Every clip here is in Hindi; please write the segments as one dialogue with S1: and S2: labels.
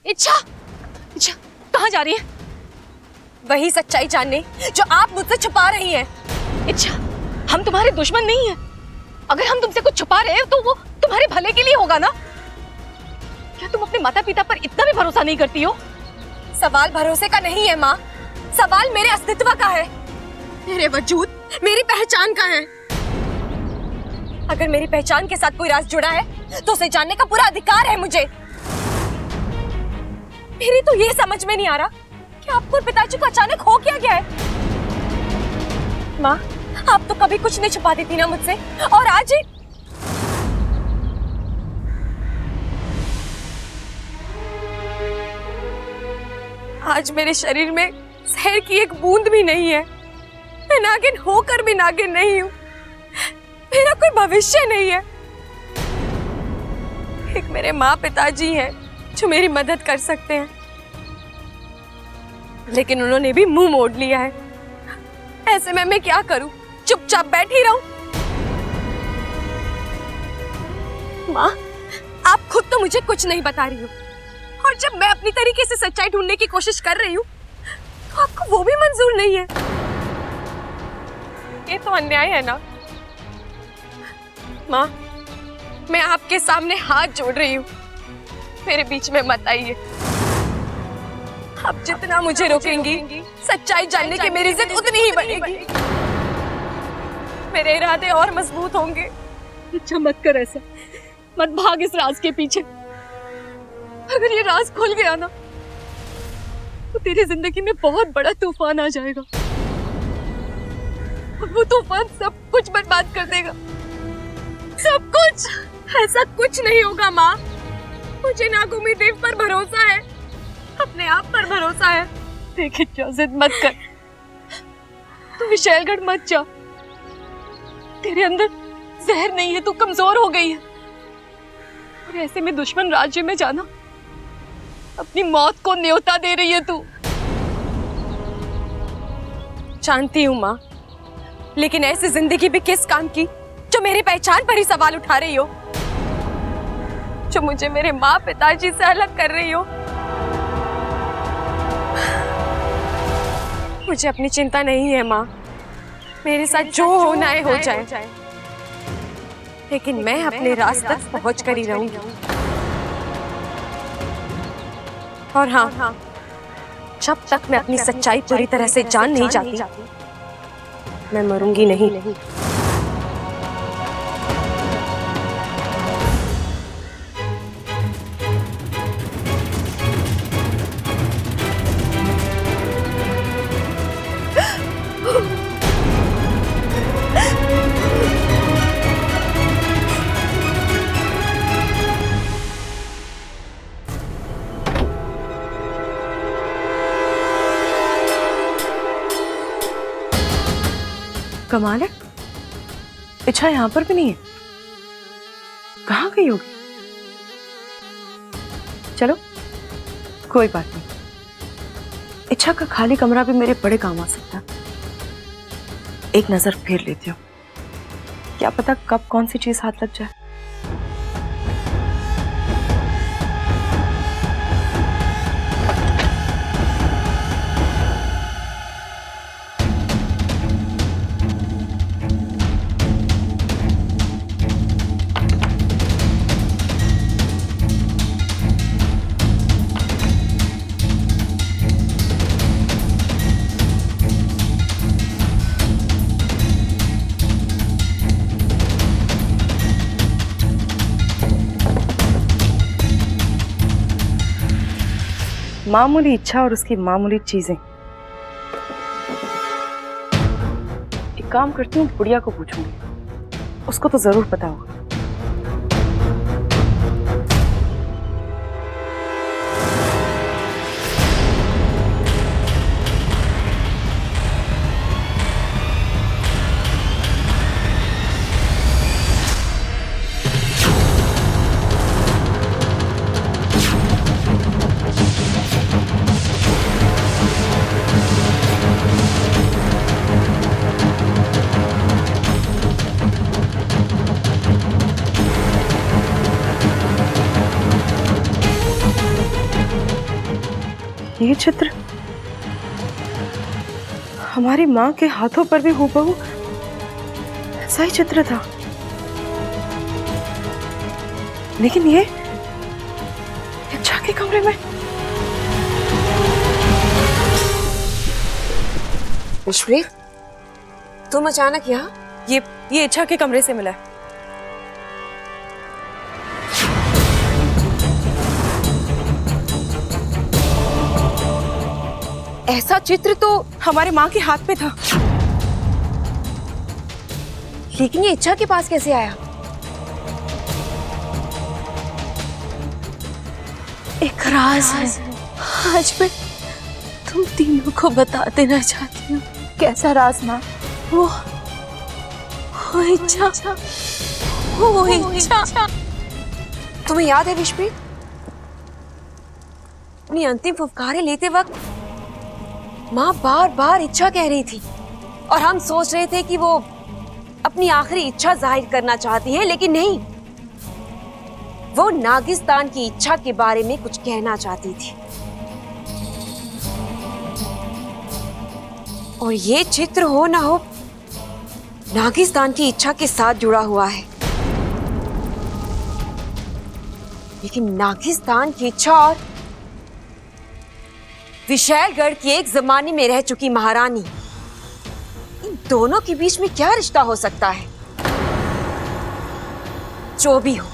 S1: इच्छा, इच्छा कहाँ जा रही है?
S2: वही सच्चाई जानने जो आप मुझसे छुपा रही हैं।
S1: इच्छा, हम तुम्हारे दुश्मन नहीं हैं। अगर हम तुमसे कुछ छुपा रहे हैं तो वो तुम्हारे भले के लिए होगा ना? क्या तुम अपने माता पिता पर इतना भी भरोसा नहीं करती हो?
S2: सवाल भरोसे का नहीं है माँ, सवाल मेरे अस्तित्व का है, मेरे वजूद, मेरी पहचान का है। अगर मेरी पहचान के साथ कोई राज जुड़ा है तो उसे जानने का पूरा अधिकार है मुझे। मेरी तो ये समझ में नहीं आ रहा कि आपको और पिताजी को अचानक हो क्या गया है। माँ, आप तो कभी कुछ नहीं छुपाती थी ना मुझसे, और आज ही आज मेरे शरीर में जहर की एक बूंद भी नहीं है। मैं नागिन होकर भी नागिन नहीं हूँ। मेरा कोई भविष्य नहीं है। एक मेरे माँ पिताजी हैं जो मेरी मदद कर सकते हैं, लेकिन उन्होंने भी मुंह मोड़ लिया है। ऐसे में मैं क्या करूं? चुपचाप बैठी रहूं? माँ, आप खुद तो मुझे कुछ नहीं बता रही हो, और जब मैं अपनी तरीके से सच्चाई ढूंढने की कोशिश कर रही हूँ तो आपको वो भी मंजूर नहीं है। ये तो अन्याय है ना? माँ, मैं आपके सामने हाथ जोड़ रही हूँ, मेरे बीच में मत आइए। आप जितना मुझे रोकेंगी, सच्चाई जानने की मेरी जिद उतनी ही बढ़ेगी। मेरे इरादे और मजबूत होंगे।
S1: अच्छा मत कर ऐसा, मत भाग इस राज के पीछे। अगर ये राज खुल गया ना तो तेरी जिंदगी में बहुत बड़ा तूफान आ जाएगा, और वो तूफान सब कुछ बर्बाद कर देगा, सब कुछ।
S2: ऐसा कुछ नहीं होगा माँ, मुझे नागुमी देव पर भरोसा है, अपने आप पर भरोसा है।
S1: देख इच्छा, जिद मत कर, तू विशालगढ़ मत जा। तेरे अंदर जहर नहीं है, तू कमजोर हो गई है, और ऐसे में दुश्मन राज्य में जाना अपनी मौत को न्योता दे रही है तू।
S2: जानती हूँ माँ, लेकिन ऐसी जिंदगी भी किस काम की जो मेरी पहचान पर ही सवाल उठा रही हो, जो मुझे मेरे माँ पिताजी से अलग कर रही हो। मुझे अपनी चिंता नहीं है माँ, मेरे साथ जो होना है हो जाए, लेकिन मैं अपने रास्ते तक पहुँच कर ही रहूंगी। और हाँ, जब तक मैं अपनी सच्चाई पूरी तरह से जान नहीं जाती, मैं मरूंगी नहीं।
S3: कमाल है, इच्छा यहाँ पर भी नहीं है। कहाँ गई होगी? चलो कोई बात नहीं, इच्छा का खाली कमरा भी मेरे बड़े काम आ सकता है। एक नजर फेर लेती हूँ, क्या पता कब कौन सी चीज हाथ लग जाए। मामूली इच्छा और उसकी मामूली चीजें। एक काम करती हूँ, बुढ़िया को पूछूंगी, उसको तो जरूर पता होगा। ये चित्र हमारी माँ के हाथों पर भी हूबहू ऐसा ही चित्र था, लेकिन ये इच्छा के कमरे में।
S2: विश्वप्रीत, तुम अचानक यहाँ?
S3: ये इच्छा के कमरे से मिला है।
S2: ऐसा चित्र तो
S3: हमारे माँ के हाथ पे था।
S2: लेकिन ये इच्छा के पास कैसे आया?
S1: एक राज है, आज मैं तुम तीनों को बता देना चाहती हूँ।
S3: कैसा राज माँ?
S1: वो इच्छा, वो इच्छा।
S2: तुम्हें याद है विश्वप्रीत, अपनी अंतिम फुफकारे लेते वक्त माँ बार बार इच्छा कह रही थी और हम सोच रहे थे कि वो अपनी आखिरी इच्छा जाहिर करना चाहती हैं, लेकिन नहीं, वो नागिस्तान की इच्छा के बारे में कुछ कहना चाहती थी। और ये चित्र हो ना हो नागिस्तान की इच्छा के साथ जुड़ा हुआ है, लेकिन नागिस्तान की इच्छा और विशैलगढ़ की एक जमाने में रह चुकी महारानी, इन दोनों के बीच में क्या रिश्ता हो सकता है? जो भी हो,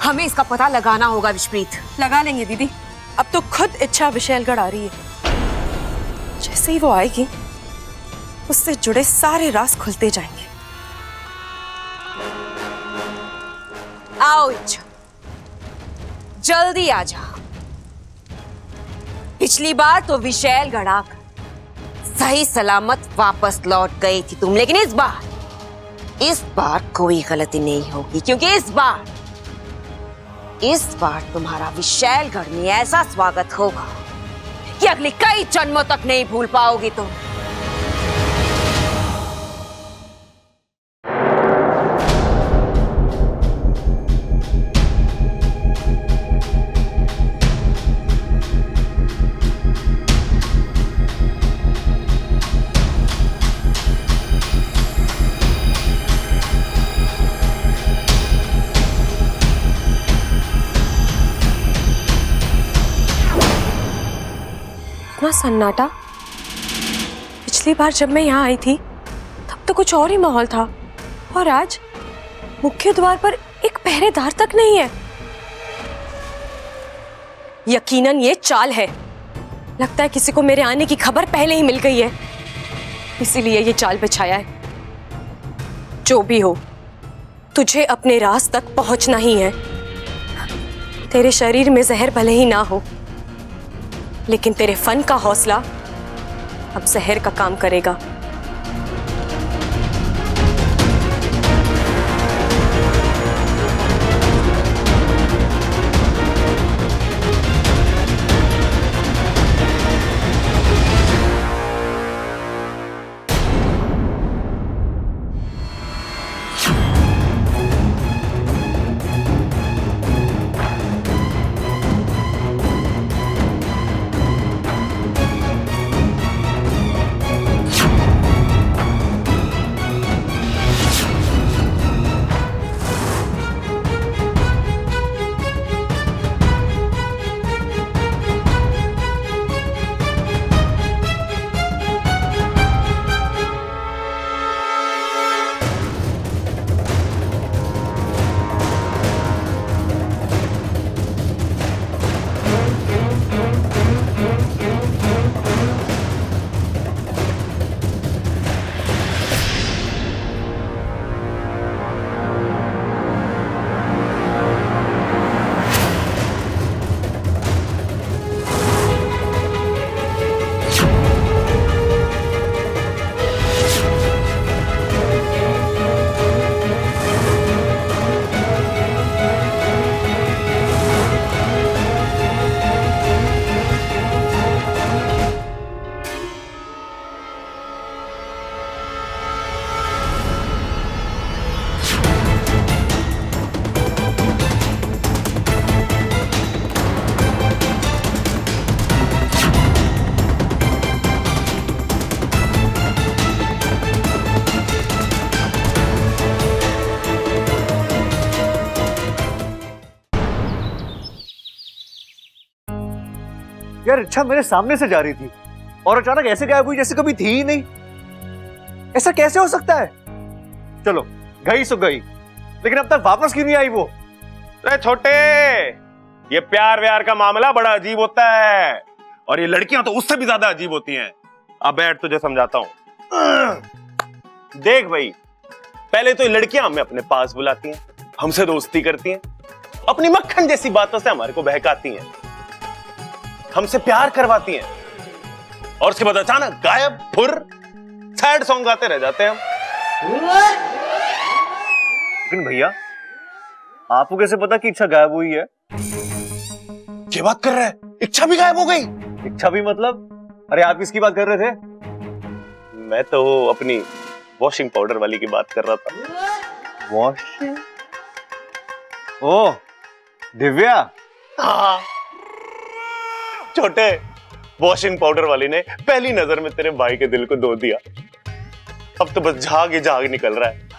S2: हमें इसका पता लगाना होगा विश्वप्रीत।
S3: लगा लेंगे दीदी, अब तो खुद इच्छा विशैलगढ़ आ रही है। जैसे ही वो आएगी उससे जुड़े सारे राज खुलते जाएंगे।
S2: आओ इच्छा, जल्दी आ जा। पिछली बार तो विशैलगढ़ आकर सही सलामत वापस लौट गई थी तुम, लेकिन इस बार कोई गलती नहीं होगी, क्योंकि इस बार तुम्हारा विशैलगढ़ में ऐसा स्वागत होगा कि अगले कई जन्मों तक नहीं भूल पाओगी तुम।
S3: इतना सन्नाटा। पिछली बार जब मैं यहाँ आई थी तब तो कुछ और ही माहौल था, और आज मुख्य द्वार पर एक पहरेदार तक नहीं है। यकीनन ये चाल है। लगता है किसी को मेरे आने की खबर पहले ही मिल गई है, इसीलिए ये चाल बिछाया है। जो भी हो, तुझे अपने राज तक पहुंचना ही है। तेरे शरीर में जहर भले ही ना हो, लेकिन तेरे फन का हौसला अब जहर का काम करेगा।
S4: यार इच्छा मेरे सामने से जा रही थी और अचानक ऐसे गायब हुई जैसे कभी थी ही नहीं। ऐसा कैसे हो सकता है? चलो गई सो गई, लेकिन अब तक वापस क्यों नहीं आई वो?
S5: अरे छोटे, ये प्यार व्यार का मामला बड़ा अजीब होता है, और ये लड़कियां तो उससे भी ज्यादा अजीब होती हैं। अब बैठ, तुझे समझाता हूं। देख भाई, पहले तो ये लड़कियां हमें अपने पास बुलाती हैं, हमसे दोस्ती करती हैं, अपनी मक्खन जैसी बातों से हमारे को बहकाती हैं, हमसे प्यार करवाती हैं, और उसके बाद अचानक गायब फुर सैड सॉन्ग गाते रह जाते हैं हम।
S4: लेकिन भैया, आपको कैसे पता कि इच्छा गायब हुई है?
S5: क्या बात कर रहा है? इच्छा भी गायब हो गई?
S4: इच्छा भी मतलब? अरे आप किसकी बात कर रहे थे?
S5: मैं तो अपनी वॉशिंग पाउडर वाली की बात कर रहा था।
S4: वॉशिंग? ओह, दिव्या।
S5: हाँ छोटे, वॉशिंग पाउडर वाली ने पहली नजर में तेरे भाई के दिल को धो दिया। अब तो बस झाग ही झाग निकल रहा है,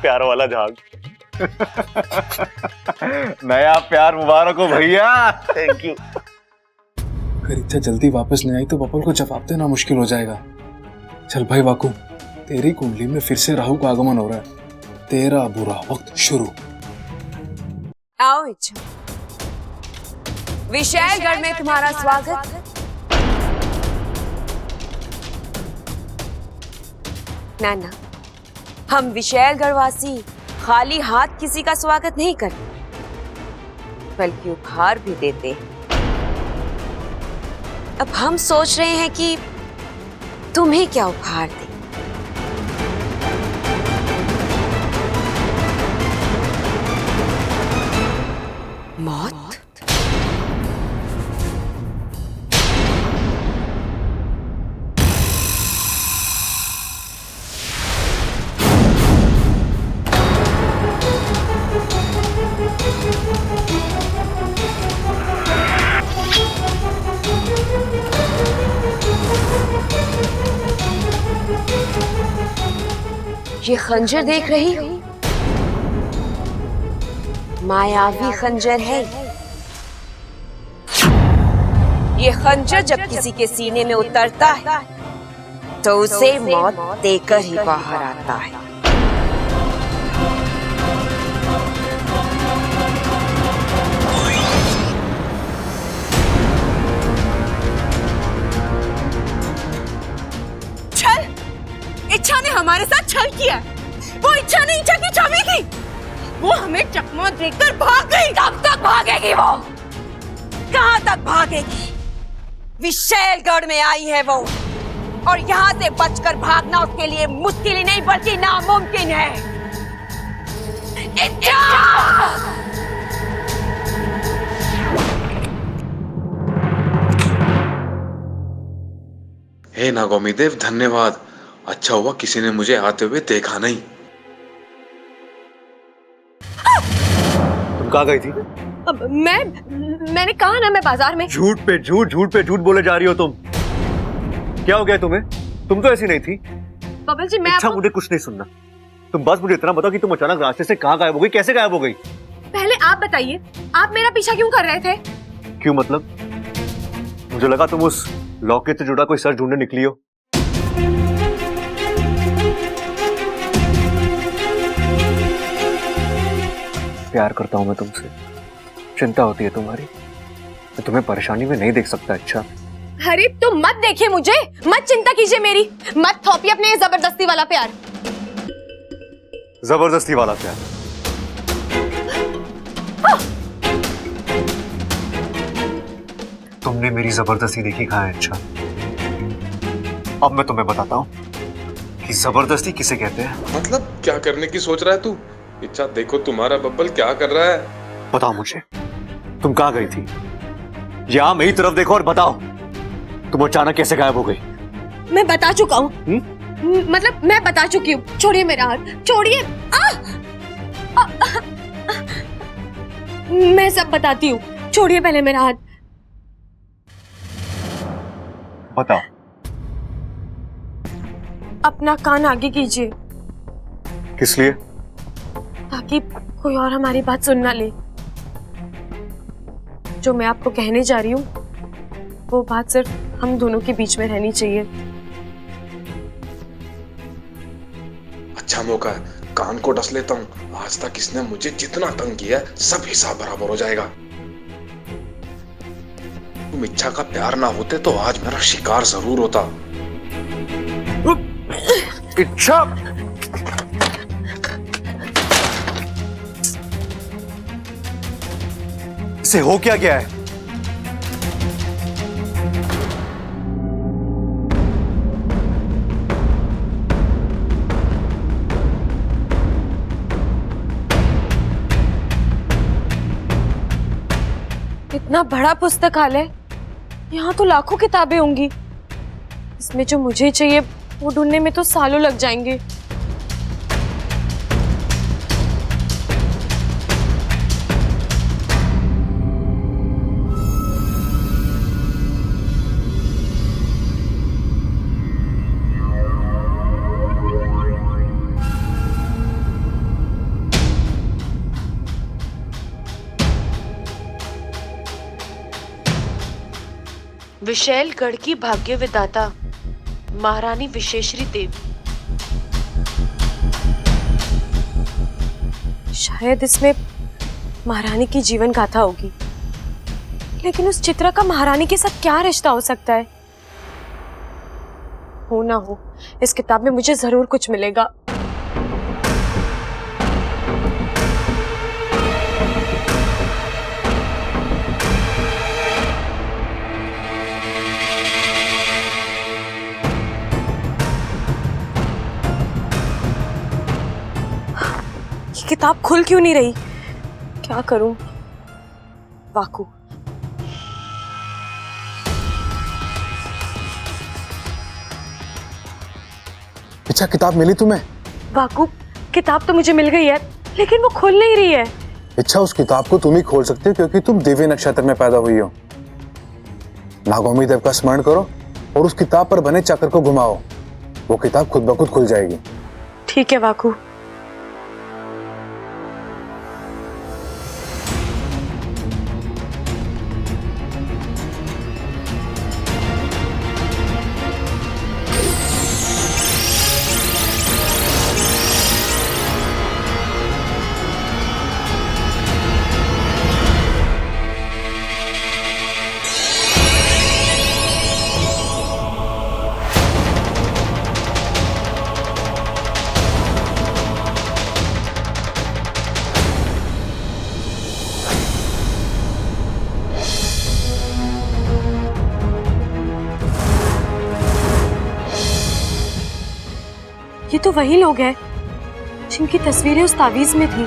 S5: प्यार वाला झाग।
S4: नया प्यार मुबारक हो भैया।
S5: Thank you.
S6: अगर इच्छा जल्दी वापस नहीं आई तो बबल को जवाब देना मुश्किल हो जाएगा। चल भाई वाकू, तेरी कुंडली में फिर से राहु का आगमन हो रहा है। तेरा बुरा वक्त शुरू।
S2: आओ इच्छा, विशालगढ़ में तुम्हारा स्वागत। नाना, हम विशालगढ़ वासी खाली हाथ किसी का स्वागत नहीं करते, बल्कि उपहार भी देते हैं। अब हम सोच रहे हैं कि तुम्हें क्या उपहार दें। मौत? ये खंजर देख रही हो? मायावी खंजर है। ये खंजर जब किसी के सीने में उतरता है तो उसे मौत देकर ही बाहर आता है। छल! इच्छा ने हमारे साथ छल किया। वो इच्छा ने इच्छा की छवि थी। वो हमें चकमा देकर भाग गई। कब तक भागेगी वो? कहां तक भागेगी? विशालगढ़ में आई है वो, और यहाँ से बचकर भागना उसके लिए मुश्किल ही नहीं बल्कि नामुमकिन है। इच्छा!
S7: हे नागौमी देव, धन्यवाद। अच्छा हुआ किसी ने मुझे आते हुए देखा नहीं।
S4: तुम कहाँ गई थी?
S2: मैंने कहा ना, मैं बाजार में।
S4: झूठ पे झूठ बोले जा रही हो तुम। क्या हो गया तुम्हें? तुम तो ऐसी नहीं थी।
S2: बबल जी, मैं
S4: अच्छा मुझे कुछ नहीं सुनना। तुम बस मुझे इतना बताओ कि तुम अचानक रास्ते से कहाँ गायब हो गई, कैसे गायब हो गई?
S2: पहले आप बताइए, आप मेरा पीछा क्यों कर रहे थे?
S4: क्यों मतलब? मुझे लगा तुम उस लॉकेट से जुड़ा कोई सच ढूंढने निकली हो। प्यार करता हूं मैं तुमसे, चिंता होती है तुम्हारी। मैं तुम्हें परेशानी में नहीं देख सकता। अच्छा
S2: अरे तुम मत देखिए मुझे, मत चिंता कीजिए मेरी, मत थोपिए अपने जबरदस्ती वाला प्यार।
S4: जबरदस्ती वाला प्यार? तुमने मेरी जबरदस्ती देखी कहाँ है? अच्छा अब मैं तुम्हें बताता हूँ कि जबरदस्ती किसे कहते हैं।
S7: मतलब क्या करने की सोच रहा है तू? इच्छा, देखो तुम्हारा बब्बल क्या कर रहा है।
S4: बताओ मुझे, तुम कहाँ गई थी? यहाँ मेरी तरफ देखो और बताओ, तुम अचानक कैसे गायब हो गई?
S2: मैं बता चुका हूँ। मतलब मैं बता चुकी हूँ। छोड़िए मेरा हाथ, छोड़िए। मैं सब बताती हूँ, छोड़िए पहले मेरा हाथ।
S4: बताओ।
S2: अपना कान आगे कीजिए,
S4: किस लिए?
S2: ताकि कोई और हमारी बात सुन ना ले। जो मैं आपको कहने जा रही हूँ वो बात सिर्फ हम दोनों के बीच में रहनी चाहिए।
S7: अच्छा मौका है, कान को डस लेता हूँ। आज तक इसने मुझे जितना तंग किया है, सब हिसाब बराबर हो जाएगा। तुम इच्छा का प्यार ना होते तो आज मेरा शिकार जरूर होता।
S4: इच्छा, इसे हो क्या गया है?
S2: इतना बड़ा पुस्तकालय, यहाँ तो लाखों किताबें होंगी। इसमें जो मुझे चाहिए वो ढूंढने में तो सालों लग जाएंगे।
S8: विशैलगढ़ की भाग्य विधाता महारानी विशेश्वरी देवी।
S2: शायद इसमें महारानी की जीवन गाथा होगी, लेकिन उस चित्रा का महारानी के साथ क्या रिश्ता हो सकता है? हो ना हो, इस किताब में मुझे जरूर कुछ मिलेगा। किताब खुल क्यों नहीं रही? क्या करूं? वाकू,
S6: अच्छा किताब मिली तुम्हें?
S2: वाकू, किताब तो मुझे मिल गई है, लेकिन वो खुल नहीं रही है।
S6: अच्छा उस किताब को तुम ही खोल सकते हो क्योंकि तुम दिव्य नक्षत्र में पैदा हुई हो। नागौमी देव का स्मरण करो और उस किताब पर बने चक्र को घुमाओ, वो किताब खुद ब खुद खुल जाएगी।
S2: ठीक है वाकू। ये तो वही लोग हैं जिनकी तस्वीरें उस तावीज में थी।